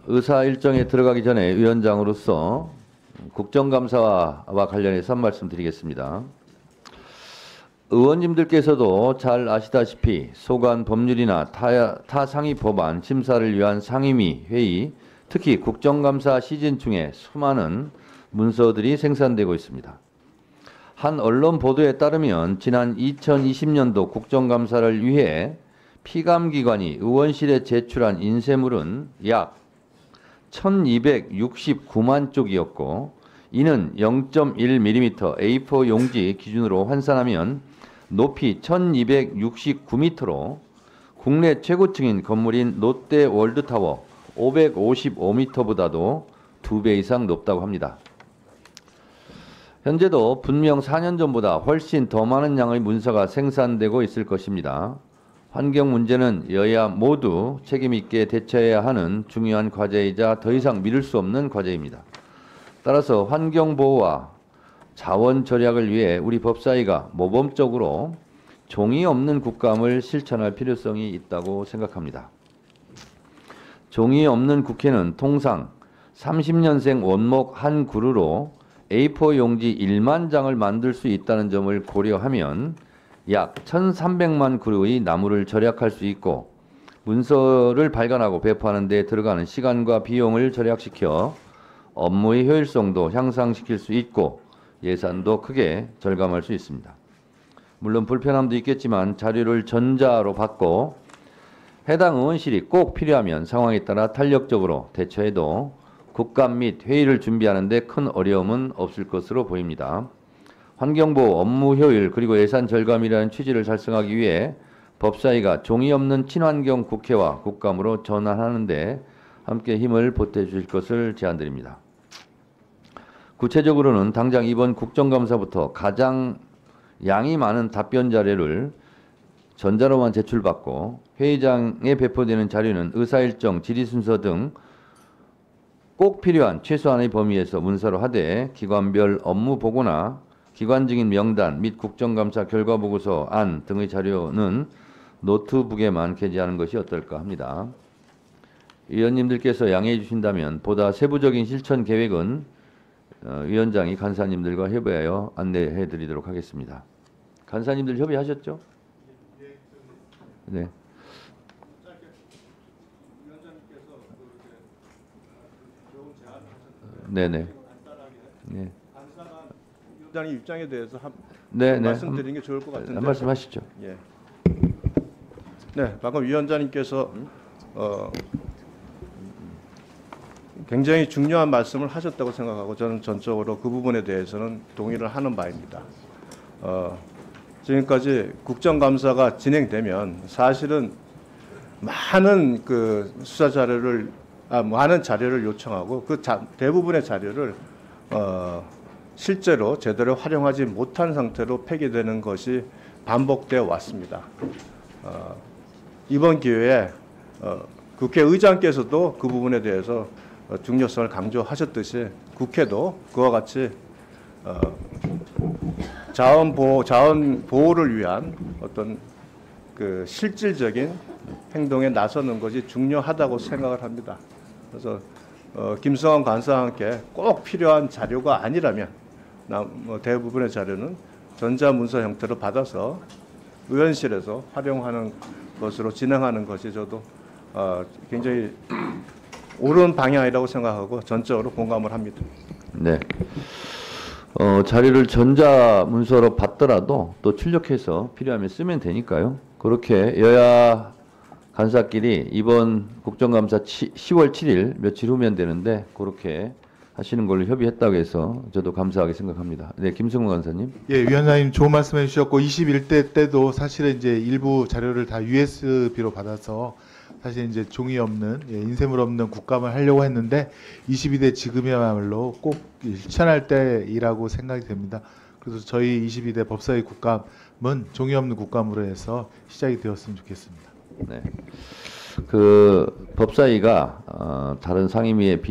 의사 일정에 들어가기 전에 위원장으로서 국정감사와 관련해서 한 말씀 드리겠습니다. 의원님들께서도 잘 아시다시피 소관 법률이나 타 상위 법안 심사를 위한 상임위 회의, 특히 국정감사 시즌 중에 수많은 문서들이 생산되고 있습니다. 한 언론 보도에 따르면 지난 2020년도 국정감사를 위해 피감기관이 의원실에 제출한 인쇄물은 약 1269만 쪽이었고, 이는 0.1mm A4 용지 기준으로 환산하면 높이 1269m로 국내 최고층인 건물인 롯데 월드타워 555m보다도 2배 이상 높다고 합니다. 현재도 분명 4년 전보다 훨씬 더 많은 양의 문서가 생산되고 있을 것입니다. 환경 문제는 여야 모두 책임있게 대처해야 하는 중요한 과제이자 더 이상 미룰 수 없는 과제입니다. 따라서 환경보호와 자원 절약을 위해 우리 법사위가 모범적으로 종이 없는 국감을 실천할 필요성이 있다고 생각합니다. 종이 없는 국회는 통상 30년생 원목 한 그루로 A4 용지 1만 장을 만들 수 있다는 점을 고려하면 약 1,300만 그루의 나무를 절약할 수 있고, 문서를 발간하고 배포하는 데 들어가는 시간과 비용을 절약시켜 업무의 효율성도 향상시킬 수 있고 예산도 크게 절감할 수 있습니다. 물론 불편함도 있겠지만 자료를 전자로 받고 해당 의원실이 꼭 필요하면 상황에 따라 탄력적으로 대처해도 국감 및 회의를 준비하는 데 큰 어려움은 없을 것으로 보입니다. 환경보호, 업무 효율, 그리고 예산 절감이라는 취지를 달성하기 위해 법사위가 종이 없는 친환경 국회와 국감으로 전환하는 데 함께 힘을 보태주실 것을 제안드립니다. 구체적으로는 당장 이번 국정감사부터 가장 양이 많은 답변 자료를 전자로만 제출받고 회의장에 배포되는 자료는 의사일정, 질의순서 등 꼭 필요한 최소한의 범위에서 문서로 하되, 기관별 업무 보고나 기관 증인 명단 및 국정감사 결과보고서 안 등의 자료는 노트북에만 게재하는 것이 어떨까 합니다. 위원님들께서 양해해 주신다면 보다 세부적인 실천 계획은 위원장이 간사님들과 협의하여 안내해 드리도록 하겠습니다. 간사님들 협의하셨죠? 네. 네네. 네. 위원장님 입장에 대해서 말씀드리는 게 좋을 것 같은데. 한 말씀 하시죠. 예. 네, 방금 위원장님께서 굉장히 중요한 말씀을 하셨다고 생각하고 저는 전적으로 그 부분에 대해서는 동의를 하는 바입니다. 지금까지 국정감사가 진행되면 사실은 많은 그 수사 자료를 많은 자료를 요청하고 그 대부분의 자료를 실제로 제대로 활용하지 못한 상태로 폐기되는 것이 반복되어 왔습니다. 이번 기회에 국회의장께서도 그 부분에 대해서 중요성을 강조하셨듯이 국회도 그와 같이 자원 보호를 위한 어떤 그 실질적인 행동에 나서는 것이 중요하다고 생각을 합니다. 그래서 김성환 간사와 함께 꼭 필요한 자료가 아니라면 대부분의 자료는 전자문서 형태로 받아서 의원실에서 활용하는 것으로 진행하는 것이 저도 굉장히 옳은 방향이라고 생각하고 전적으로 공감을 합니다. 네. 자료를 전자문서로 받더라도 또 출력해서 필요하면 쓰면 되니까요. 그렇게 여야 간사끼리 이번 국정감사 10월 7일 며칠 후면 되는데 그렇게 하시는 걸로 협의했다고 해서 저도 감사하게 생각합니다. 네, 김승우 간사님. 예, 위원장님 좋은 말씀해 주셨고 21대 때도 사실은 이제 일부 자료를 다 USB로 받아서 사실 이제 종이 없는 인쇄물 없는 국감을 하려고 했는데 22대 지금이야말로 꼭 실천할 때이라고 생각이 됩니다. 그래서 저희 22대 법사위 국감은 종이 없는 국감으로 해서 시작이 되었으면 좋겠습니다. 네. 그 법사위가 다른 상임위에